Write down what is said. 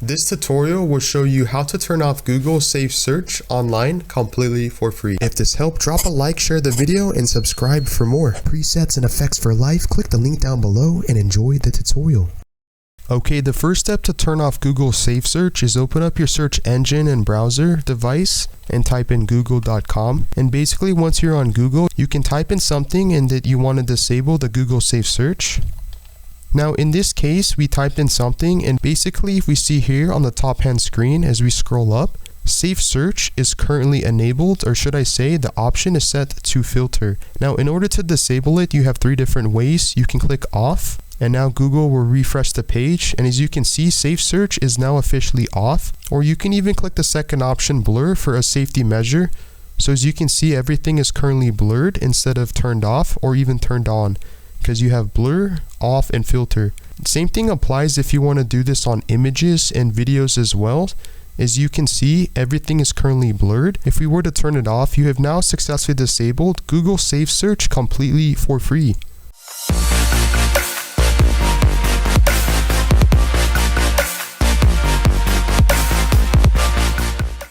This tutorial will show you how to turn off Google Safe Search online completely for free. If this helped, drop a like, share the video, and subscribe for more. Presets and effects for life, click the link down below and enjoy the tutorial. Okay, the first step to turn off Google Safe Search is open up your search engine and browser device and type in google.com. And basically once you're on Google, you can type in something and that you want to disable the Google Safe Search. Now in this case, we typed in something, and basically if we see here on the top hand screen as we scroll up, Safe Search is currently enabled, or should I say the option is set to filter. Now in order to disable it, you have three different ways. You can click off, and now Google will refresh the page, and as you can see, Safe Search is now officially off. Or you can even click the second option, blur, for a safety measure. So as you can see, everything is currently blurred instead of turned off or even turned on, because you have blur, off, and filter. Same thing applies if you want to do this on images and videos as well. As you can see, everything is currently blurred. If we were to turn it off, you have now successfully disabled Google Safe Search completely for free.